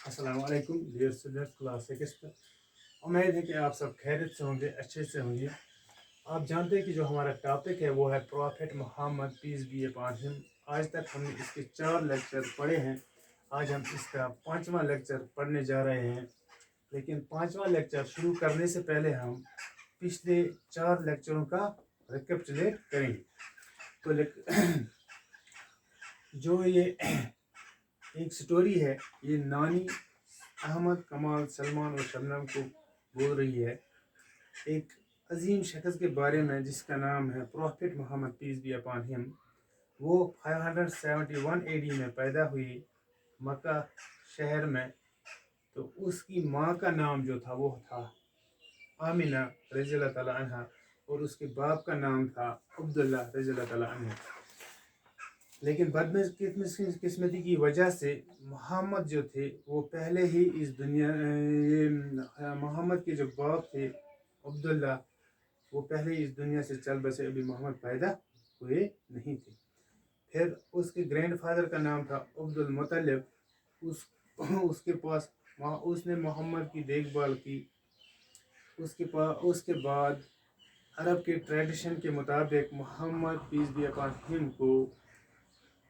अस्सलाम वालेकुम dear students class six पर। उम्मीद है कि आप सब खैरियत से होंगे, अच्छे से होंगे। आप जानते हैं कि जो हमारा टॉपिक है वो है prophet Mohammad peace be upon him. आज तक हमने इसके 4 लेक्चर पढ़े हैं। आज हम इसका 5वां लेक्चर पढ़ने जा रहे हैं। लेकिन 5वां लेक्चर शुरू करने से पहले हम पिछले 4 लेक्चरों का रिकैपिचुलेट करेंगे। तो जो ये एक स्टोरी है, ये नानी अहमद, कमाल, सलमान और शबनम को बोल रही है एक अजीम शख्स के बारे में जिसका नाम है prophet Mohammad peace be upon him. वो 571 एडी में पैदा हुई मक्का शहर में। तो उसकी माँ का नाम जो था वो था आमिना रज़ियल्लाहु तआला अन्हा और उसके बाप का नाम था अब्दुल्ला रज़ियल्लाहु तआला अन्हु। लेकिन बदकिस्मती की वजह से मोहम्मद जो थे वो पहले ही इस दुनिया मोहम्मद के जो बाप थे अब्दुल्ला, वो पहले ही इस दुनिया से चल बसे, अभी मोहम्मद पैदा हुए नहीं थे। फिर उसके ग्रैंडफादर का नाम था अब्दुल मुत्तलिब। उसके पास उसने मोहम्मद की देखभाल की। उसके बाद अरब के ट्रेडिशन के मुताबिक Mohammad peace be upon him को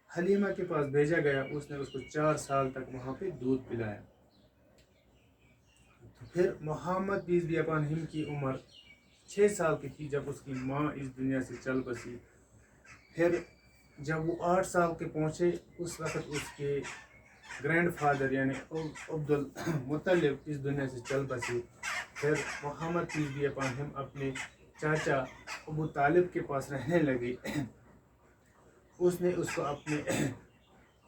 हलीमा के पास भेजा गया। उसने उसको 4 साल तक वहाँ पे दूध पिलाया। तो फिर Mohammad peace be upon him की उम्र 6 साल की थी जब उसकी माँ इस दुनिया से चल बसी। फिर जब वो 8 साल के पहुँचे उस वक़्त उसके ग्रैंडफादर यानी अब्दुल मुत्तलिब इस दुनिया से चल बसे। फिर Mohammad peace be upon him अपने चाचा अबू तालिब के पास रहने लगे। उसने उसको अपने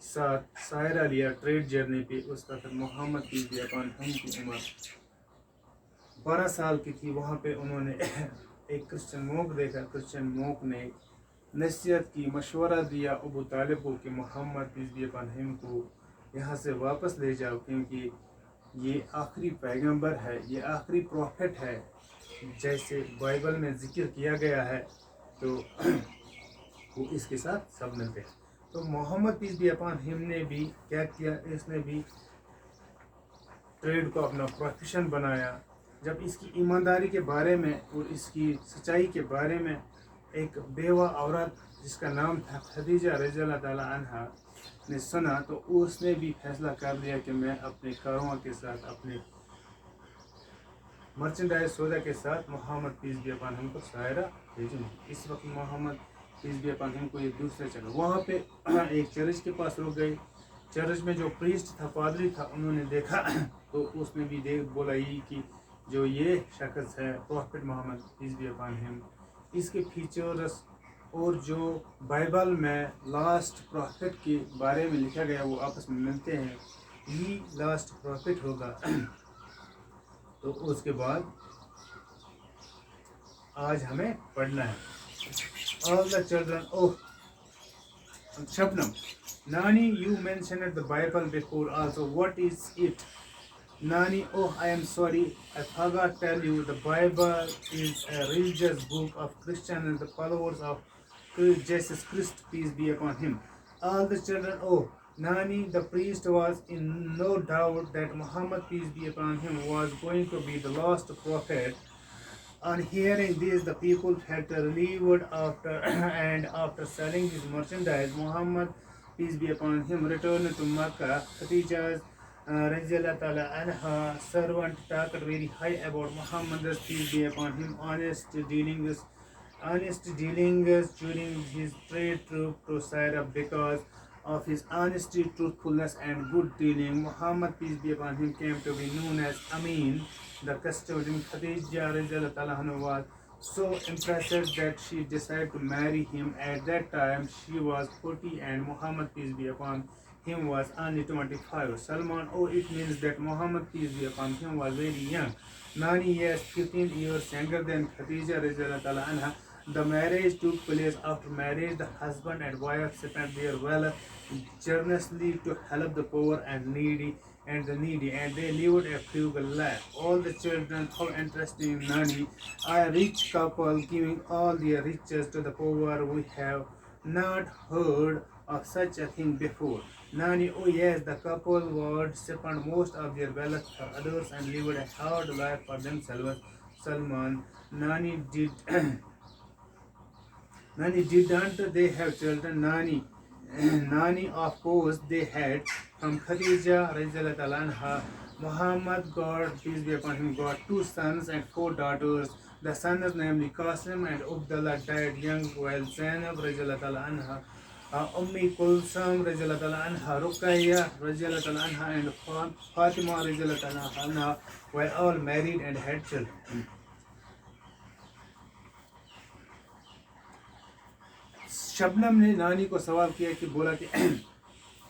साथ सायरा लिया ट्रेड जर्नी पे। उस वक्त Mohammad peace be upon him की उम्र 12 साल की थी। वहाँ पे उन्होंने एक क्रिश्चियन मोक देखा। क्रिश्चियन मोक ने नसीहत की, मशवरा दिया अबू तालिब को कि Muhammad peace be upon him को यहाँ से वापस ले जाओ, क्योंकि ये आखिरी पैगंबर है, ये आखिरी प्रॉफिट है जैसे बाइबल में जिक्र किया गया है। तो वो इसके साथ सब मिलते हैं। तो Muhammad peace be upon him ने भी क्या किया, इसने भी ट्रेड को अपना प्रोफेशन बनाया। जब इसकी ईमानदारी के बारे में और इसकी सच्चाई के बारे में एक बेवा औरत जिसका नाम था खदीजा रज़ियल्लाहु तआला अन्हा ने सुना, तो उसने भी फैसला कर लिया कि मैं अपने कारवां के साथ, अपने मर्चेंडाइज सौदा के साथ Muhammad peace be upon him को सायरा भेजूँगी। इस वक्त Mohammad peace be upon him को एक दूसरे जगह वहाँ पे एक चर्च के पास रुक गए। चर्च में जो प्रीस्ट था, पादरी था, उन्होंने देखा तो उसने भी बोला ये कि जो ये शख्स है prophet Mohammad peace be upon him, इसके फीचर्स और जो बाइबल में लास्ट प्रॉफिट के बारे में लिखा गया वो आपस में मिलते हैं, ये लास्ट प्रॉफिट होगा। तो उसके बाद आज हमें पढ़ना है all the children. Oh, Shabnam, Nani, you mentioned the Bible before also. What is it? Nani, oh, I am sorry, I forgot to tell you, the Bible is a religious book of Christians and the followers of Jesus Christ, peace be upon him. All the children, oh, Nani, the priest was in no doubt that Muhammad, peace be upon him, was going to be the last prophet. On hearing this, the people felt relieved and after selling his merchandise, Muhammad, peace be upon him, returned to Makkah. Khadija's Radiallahu Ta'ala anha servant talked very high about Muhammad's, peace be upon him, honest dealings during his trade trip to Syria. Because of his honesty, truthfulness and good dealing, Muhammad, peace be upon him, came to be known as Amin, the custodian. Khadija Radiallahu Ta'ala anha was so impressed that she decided to marry him. At that time she was 40 and Muhammad, peace be upon him, was only 25. Salman, oh, it means that Muhammad, peace be upon him, was very young, 9 years, 15 years younger than Khadija Radiallahu Ta'ala anha. The marriage took place. After marriage, the husband and wife spent their wealth generously to help the poor and needy, and they lived a frugal life. All the children, how interesting, Nani, a rich couple giving all their riches to the poor. We have not heard of such a thing before. Nani, oh yes, the couple would spend most of their wealth for others and lived a hard life for themselves. Salman, Nani did Nani didn't they have children? Nani of course they had. From Khadija Rajalata anha, Muhammad got, peace be upon him, got 2 sons and 4 daughters. The sons, namely Qasim and Abdullah, died young, while Zainab Rajalata anha, Ummi Kulsum Rajalata anha, Ruqayya Rajalata anha, and Fatima Rajalata anha were all married and had children. Shabnam ने नानी को सवाल किया कि बोला कि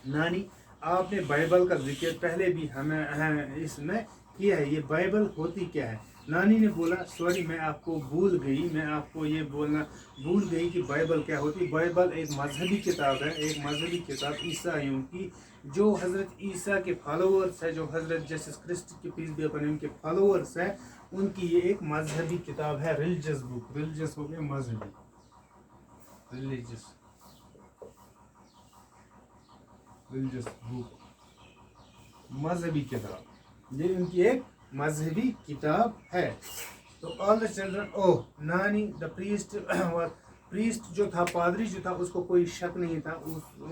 नानी आपने बाइबल का जिक्र पहले भी हमें इसमें किया है, ये बाइबल होती क्या है? नानी ने बोला सॉरी मैं आपको भूल गई, मैं आपको ये बोलना भूल गई कि बाइबल क्या होती। बाइबल एक मजहबी किताब है, एक मजहबी किताब ईसाइयों की, जो हज़रत ईसा के फॉलोअर्स है, जो हज़रत जीसस क्रिस्ट के पीस बी अपॉन हिम के फॉलोअर्स है, उनकी ये एक मजहबी किताब है। रिलीजियस बुक, रिलीजियस हो गया मजहबी, religious book, मजहबी किताब, ये उनकी एक मजहबी किताब है। तो ऑल द चिल्ड्रन, ओह नानी द प्रीस्ट, प्रीस्ट जो था, पादरी जो था, उसको कोई शक नहीं था,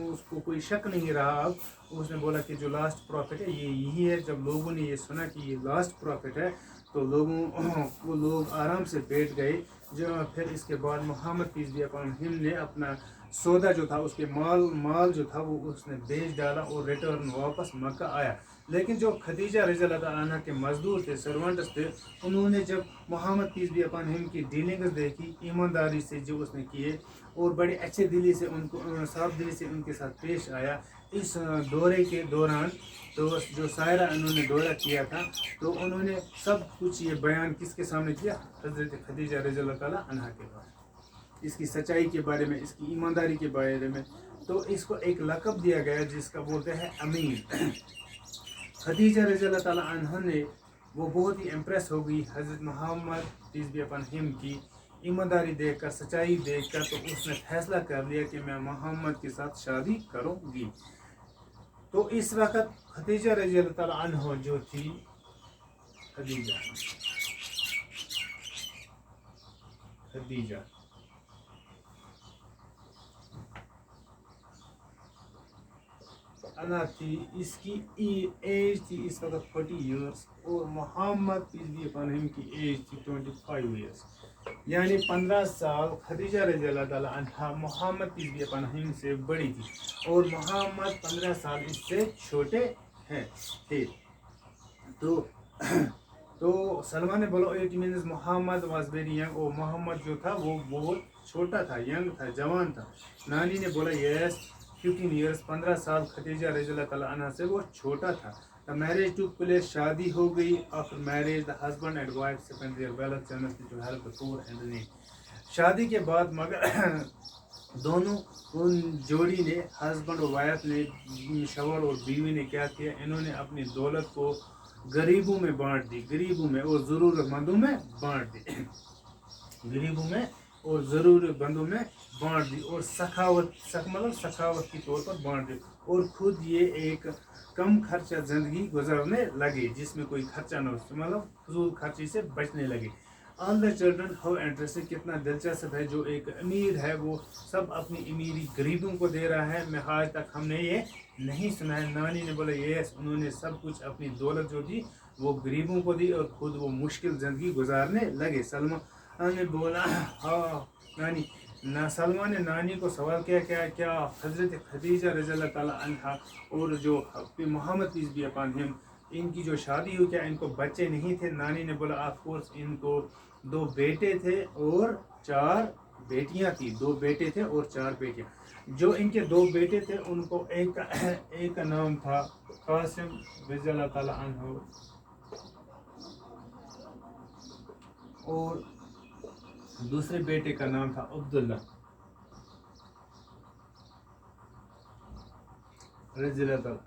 उसको कोई शक नहीं रहा। अब उसने बोला कि जो लास्ट प्रॉफिट है ये यही है। जब लोगों ने ये सुना कि ये लास्ट प्रॉफिट है तो वो लोग आराम से बैठ गए। जो फिर इसके बाद Muhammad peace be upon him ने अपना सौदा जो था, उसके माल जो था, वो उसने बेच डाला और रिटर्न वापस मक्का आया। लेकिन जो खदीजा रज़ियल्लाहु अन्हा के मजदूर थे, सर्वेंट्स थे, उन्होंने जब Muhammad peace be upon him की डीलिंग्स देखी, ईमानदारी से जो उसने किए और बड़े अच्छे दिली से उनको, साफ दिली से उनके साथ पेश आया, इस दौरे के दौरान तो जो सायरा उन्होंने दौरा किया था, तो उन्होंने सब कुछ ये बयान किसके सामने किया? हज़रत खदीजा रज़ियल्लाहु ताला अन्हा के बारे, इसकी सच्चाई के बारे में, इसकी ईमानदारी के बारे में। तो इसको एक लक़ब दिया गया जिसका बोलते हैं अमीन। खदीजा रज़ियल्लाहु ताला अन्हा ने वो बहुत ही इम्प्रेस हो गई हज़रत Muhammad peace be upon him की ईमानदारी देखकर, सच्चाई देखकर, तो उसने फैसला कर लिया कि मैं मोहम्मद के साथ शादी करूँगी। तो इस वक्त खदीजा रज़ियल्लाहु ताला अन्हा जो थी, खदीजा अन्हा थी, इसकी एज थी इस वक्त 40 इयर्स और Muhammad peace be upon him की एज थी 25 इयर्स, यानी 15 साल खदीजा रज़ियल्लाहु ताला अन्हा Muhammad peace be upon him से बड़ी थी और मोहम्मद 15 साल इससे छोटे थे। तो सलमान ने बोला it means Muhammad was very young, और मोहम्मद जो था वो बहुत छोटा था, यंग था, जवान था। नानी ने बोला यस 15 इयर्स, 15 साल खदीजा रज़ियल्लाहु ताला अन्हा से वो छोटा था। द मैरिज टुक प्लेस, शादी हो गई। After marriage the husband and wife spend their wealth generally to help the poor and the needy. शादी के बाद मगर दोनों उन जोड़ी ने, हस्बैंड और वाइफ ने, शौहर और बीवी ने क्या किया? इन्होंने अपनी दौलत को गरीबों में बांट दी, गरीबों में और ज़रूरतमंदों में बांट दी, गरीबों में और ज़रूरतमंदों में बांट दी, और सखावत के तौर पर बांट दी, और खुद ये एक कम खर्चा ज़िंदगी गुजारने लगे, जिसमें कोई खर्चा न हो, मतलब फजूल खर्ची से बचने लगे। All the children, how interesting, कितना दिलचस्प है। जो एक अमीर है वो सब अपनी अमीरी गरीबों को दे रहा है। मैं आज तक हमने ये नहीं सुना है। नानी ने बोला यस, उन्होंने सब कुछ अपनी दौलत जो दी वो गरीबों को दी और खुद वो मुश्किल ज़िंदगी गुजारने लगे। सलमान ने बोला हाँ नानी, सलमान ने नानी को सवाल किया क्या हज़रत खदीजा रज़ियल्लाहु ताला अन्हा और जो Muhammad peace be upon him, इनकी जो शादी हुई, क्या इनको बच्चे नहीं थे? नानी ने बोला ऑफ कोर्स, इनको 2 बेटे थे और 4 बेटियां थी, 2 बेटे थे और 4 बेटियां। जो इनके 2 बेटे थे उनको एक का नाम था कासिम रज़ियल्लाहु ताला अन्हु और दूसरे बेटे का नाम था अब्दुल्ला रज़ियल्लाहु ताला।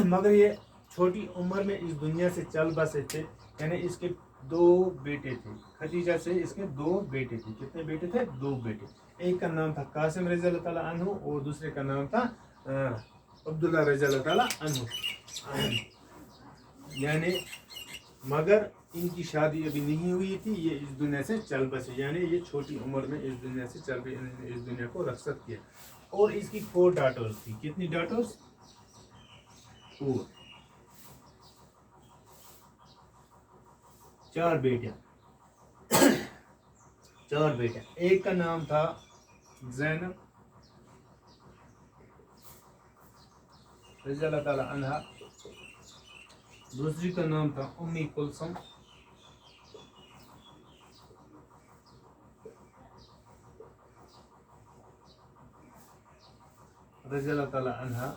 मगर ये छोटी उम्र में इस दुनिया से चल बसे थे, यानी इसके 2 बेटे थे। खदीजा से इसके 2 बेटे थे। कितने बेटे थे? 2 बेटे। एक का नाम था कासिम रज़ियल्लाहु ताला अन्हु और दूसरे का नाम था عبداللہ رضی اللہ تعالیٰ عنہ، یعنی مگر ان کی شادی ابھی نہیں ہوئی تھی، یہ اس دنیا سے چل بسے، یعنی یہ چھوٹی عمر میں اس دنیا سے چل گئی، انہوں نے اس دنیا کو رخصت کیا. اور اس کی 4 ڈاٹرز تھی. کتنی ڈاٹرز؟ 4. 4 بیٹیاں. 4 بیٹیاں. ایک کا نام تھا زینب رضی اللہ تعالیٰ عنہا، دوسری کا نام تھا امی کلثوم، رضی اللہ تعالیٰ عنہا،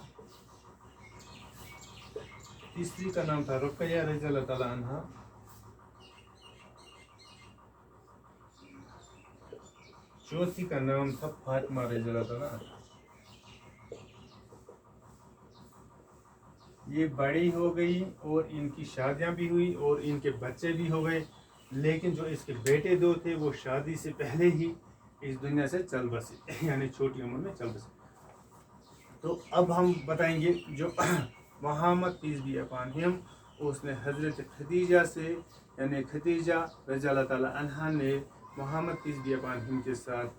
تیسری کا نام تھا رقیہ رضی اللہ تعالیٰ عنہا، چوتھی کا نام تھا فاطمہ رضی اللہ تعالیٰ عنہا. یہ بڑی ہو گئی اور ان کی شادیاں بھی ہوئی اور ان کے بچے بھی ہو گئے، لیکن جو اس کے بیٹے 2 تھے وہ شادی سے پہلے ہی اس دنیا سے چل بسے، یعنی چھوٹی عمر میں چل بسے. تو اب ہم بتائیں گے جو محمد پیس بی اپان ہم، اس نے حضرت خدیجہ سے، یعنی خدیجہ رضی اللہ تعالیٰ عنہا نے محمد پیس بی اپان ہم کے ساتھ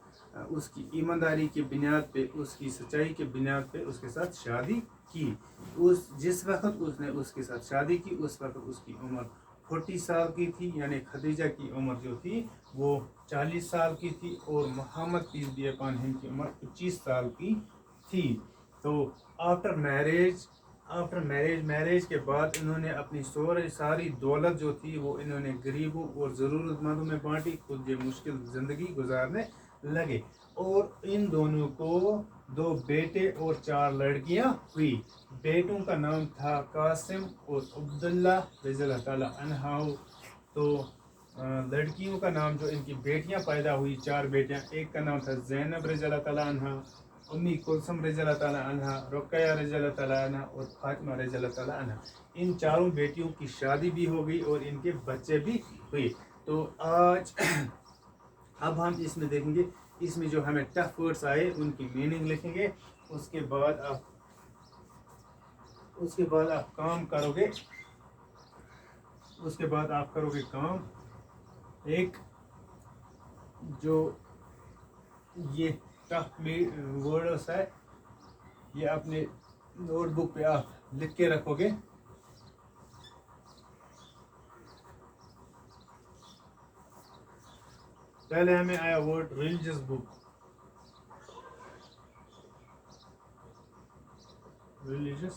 اس کی ایمانداری کی بنیاد پہ، اس کی سچائی کی بنیاد پہ اس کے ساتھ شادی کی. جس وقت اس نے اس کے ساتھ شادی کی اس وقت اس کی عمر 40 سال کی تھی، یعنی خدیجہ کی عمر جو تھی وہ 40 سال کی تھی، اور محمد پیس بی اپان ہم کی عمر 25 سال کی تھی. تو آفٹر میرج کے بعد انہوں نے اپنی ساری دولت جو تھی وہ انہوں نے غریبوں اور ضرورت مندوں میں بانٹی، خود یہ مشکل زندگی گزارنے لگے. اور ان دونوں کو 2 بیٹے اور 4 لڑکیاں ہوئی. بیٹوں کا نام تھا قاسم اور عبداللہ رضی اللہ تعالیٰ عنہ. تو لڑکیوں کا نام جو ان کی بیٹیاں پیدا ہوئی 4 بیٹیاں، ایک کا نام تھا زینب رضی اللہ تعالیٰ عنہ، امی کلثوم رضی اللہ تعالیٰ عنہ، رقیہ رضی اللہ تعالیٰ عنہ اور فاطمہ رضی اللہ تعالیٰ عنہ. ان 4 بیٹیوں کی شادی بھی ہو گئی اور ان کے بچے بھی ہوئے. تو آج اب ہم اس میں دیکھیں گے، اس میں جو ہمیں ٹف ورڈز آئے ان کی میننگ لکھیں گے. اس کے بعد آپ کام کرو گے، اس کے بعد آپ کرو گے کام. ایک جو یہ ٹف ورڈز ہے یہ اپنے نوٹ بک پہ آپ لکھ کے رکھو گے. پہلے ہمیں آیا ورڈ ریلیجس بک. ریلیجس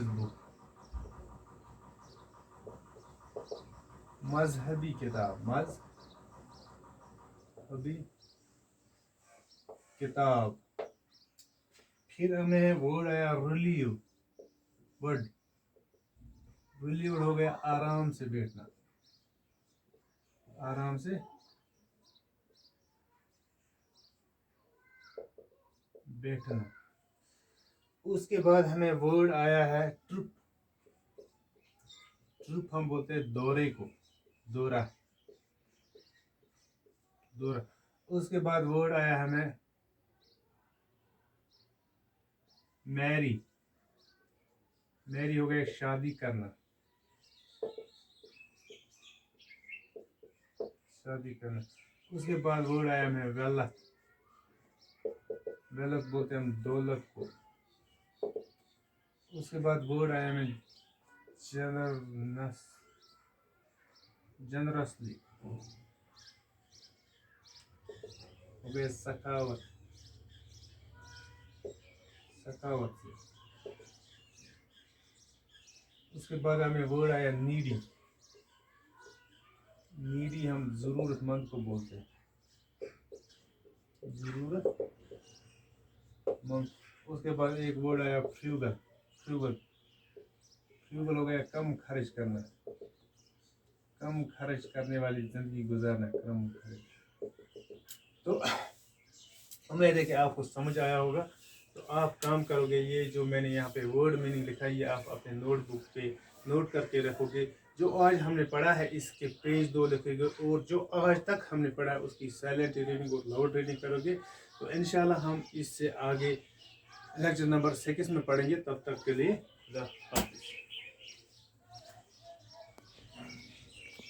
بک، مذہبی کتاب، مذہبی کتاب. پھر ہمیں ورڈ آیا ریلیو. ریلیو ہو گیا آرام سے بیٹھنا، آرام سے بیٹھنا. اس کے بعد ہمیں ورڈ آیا ہے ٹرپ. ٹرپ ہم بولتے ہیں دورے کو، دورہ. اس کے بعد ورڈ آیا ہمیں میری. میری ہو گیا شادی کرنا، شادی کرنا. اس کے بعد ورڈ آیا ہمیں ویلتھ. ویلتھ بولتے ہیں ہم دولت کو. اس کے بعد ورڈ آیا ہمیں جنرسلی، ہو گیا سخاوت. اس کے بعد ہمیں ورڈ آیا نیڈی. نیڈی ہم ضرورت مند کو بولتے ہیں، ضرورت مند. اس کے بعد ایک ورڈ آیا فریوگل. فریوگل ہو گیا کم خرچ کرنا، کم خرچ کرنے والی زندگی گزارنا، کم خرچ. تو امید ہے کہ آپ کو سمجھ آیا ہوگا. تو آپ کام کرو گے، یہ جو میں نے یہاں پہ ورڈ میننگ لکھا ہے یہ آپ اپنے نوٹ بک پہ نوٹ کر کے رکھو گے. جو آج ہم نے پڑھا ہے اس کے پیج 2 لکھے گے اور جو آج تک ہم نے پڑھا ہے اس کی سائلنٹ ریڈنگ اور لاؤڈ ریڈنگ کرو گے تو انشاءاللہ ہم اس سے آگے لیکچر نمبر 6 میں پڑھیں گے. تب تک کے لیے خدا حافظ.